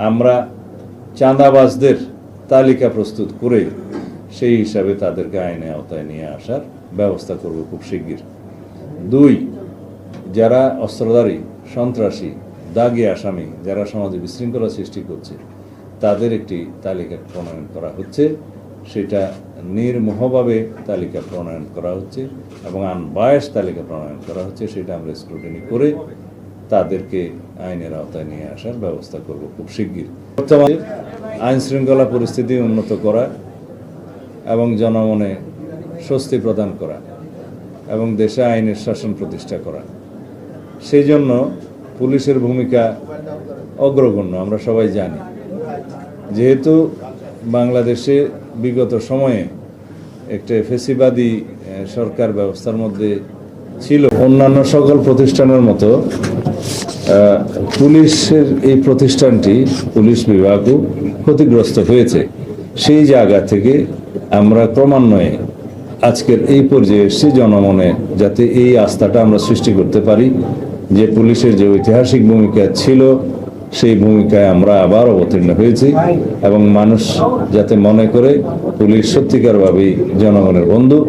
আমরা চাঁদাবাজদের তালিকা প্রস্তুত করে সেই হিসাবে তাদেরকে আইনে আওতায় নিয়ে আসার ব্যবস্থা করব খুব শিগগির। 2, যারা অস্ত্রধারী, সন্ত্রাসী, দাগী আসামি, যারা সমাজে বিশৃঙ্খলা সৃষ্টি করছে, তাদের একটি তালিকা প্রণয়ন করা হচ্ছে। সেটা নির্মোহভাবে তালিকা প্রণয়ন করা হচ্ছে এবং আনবায়াস তালিকা প্রণয়ন করা হচ্ছে। সেটা আমরা স্ক্রুটিনি করে তাদেরকে আইনের আওতায় নিয়ে আসার ব্যবস্থা করব খুব শিগগির। বর্তমানে আইন শৃঙ্খলা পরিস্থিতি উন্নত করা এবং জনমনে স্বস্তি প্রদান করা এবং দেশে আইনের শাসন প্রতিষ্ঠা করা, সেই জন্য পুলিশের ভূমিকা অগ্রগণ্য আমরা সবাই জানি। যেহেতু বাংলাদেশে বিগত সময়ে একটা ফ্যাসিবাদী সরকার ব্যবস্থার মধ্যে ছিল, অন্যান্য সকল প্রতিষ্ঠানের মতো পুলিশের এই প্রতিষ্ঠানটি, পুলিশ বিভাগও ক্ষতিগ্রস্ত হয়েছে। সেই জায়গা থেকে আমরা ক্রমান্বয়ে আজকের এই পর্যায়ে এসেছি, জনমনে যাতে এই আস্থাটা আমরা সৃষ্টি করতে পারি যে পুলিশের যে ঐতিহাসিক ভূমিকা ছিল সেই ভূমিকায় আমরা আবার অবতীর্ণ হয়েছি এবং মানুষ যাতে মনে করে পুলিশ সত্যিকারভাবেই জনগণের বন্ধু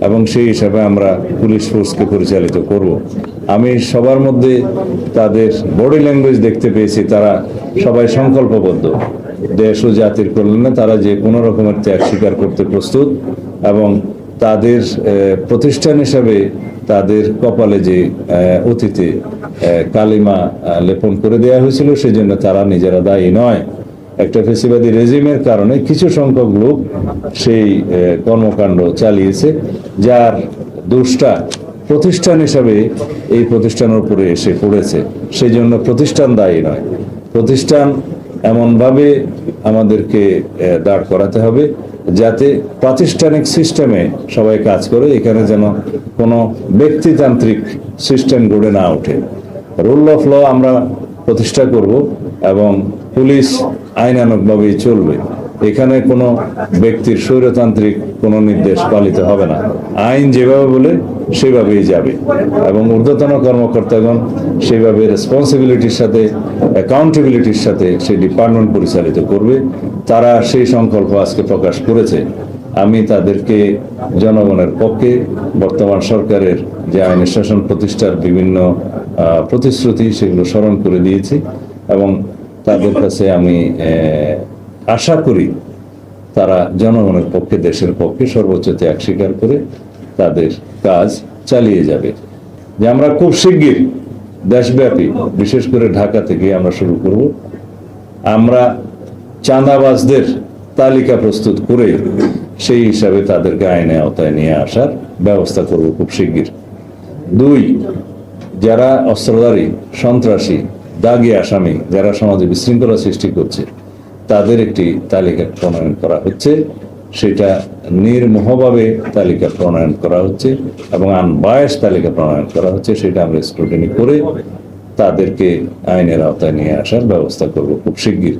এবং সেই হিসাবে আমরা পুলিশ ফোর্সকে পরিচালিত করব। আমি সবার মধ্যে তাদের বডি ল্যাঙ্গুয়েজ দেখতে পেয়েছি, তারা সবাই সংকল্পবদ্ধ দেশ ও জাতির কল্যাণে তারা যে কোনো রকমের ত্যাগ স্বীকার করতে প্রস্তুত এবং তাদের প্রতিষ্ঠান হিসাবে তাদের কপালে যে অতীতে কালিমা লেপন করে দেওয়া হয়েছিল সেজন্য তারা নিজেরা দায়ী নয়। একটা ফ্যাসিবাদী রেজিমের কারণে কিছু সংখ্যক লোক সেই কর্মকাণ্ড চালিয়েছে, যার দোষটা প্রতিষ্ঠান হিসাবে এই প্রতিষ্ঠানের উপরে এসে পড়েছে। সেই জন্য প্রতিষ্ঠান দায়ী নয়। প্রতিষ্ঠান এমনভাবে আমাদেরকে দাঁড় করাতে হবে যাতে প্রাতিষ্ঠানিক সিস্টেমে সবাই কাজ করে, এখানে যেন কোনো ব্যক্তিতান্ত্রিক সিস্টেম গড়ে না ওঠে। রুল অফ ল আমরা প্রতিষ্ঠা করব এবং পুলিশ আইনানুগভাবেই চলবে। এখানে কোনো ব্যক্তির স্বৈরতান্ত্রিক কোনো নির্দেশ পালিত হবে না। আইন যেভাবে বলে সেভাবেই যাবে এবং ঊর্ধ্বতন কর্মকর্তাগণ সেভাবে রেসপন্সিবিলিটির সাথে, অ্যাকাউন্টেবিলিটির সাথে সেই ডিপার্টমেন্ট পরিচালিত করবে। তারা সেই সংকল্প আজকে প্রকাশ করেছে। আমি তাদেরকে জনগণের পক্ষে বর্তমান সরকারের যে আইনের শাসন প্রতিষ্ঠার বিভিন্ন প্রতিশ্রুতি সেগুলো স্মরণ করে দিয়েছি এবং তাদের কাছে আমি আশা করি তারা জনগণের পক্ষে, দেশের পক্ষে সর্বোচ্চ ত্যাগ স্বীকার করে তাদের কাজ চালিয়ে যাবে। যে আমরা খুব শিগগির দেশব্যাপী, বিশেষ করে ঢাকা থেকে আমরা শুরু করব। আমরা চাঁদাবাজদের তালিকা প্রস্তুত করে সেই হিসাবে তাদেরকে আইনে আওতায় নিয়ে আসার ব্যবস্থা করব খুব শিগগির। 2, যারা অস্ত্রধারী, সন্ত্রাসী, দাগী আসামি, যারা সমাজে বিশৃঙ্খলা সৃষ্টি করছে, তাদের একটি তালিকা প্রণয়ন করা হচ্ছে। সেটা নির্মোহভাবে তালিকা প্রণয়ন করা হচ্ছে এবং আনবায়াস তালিকা প্রণয়ন করা হচ্ছে। সেটা আমরা স্ক্রুটিনি করে তাদেরকে আইনের আওতায় নিয়ে আসার ব্যবস্থা করব খুব শিগগির।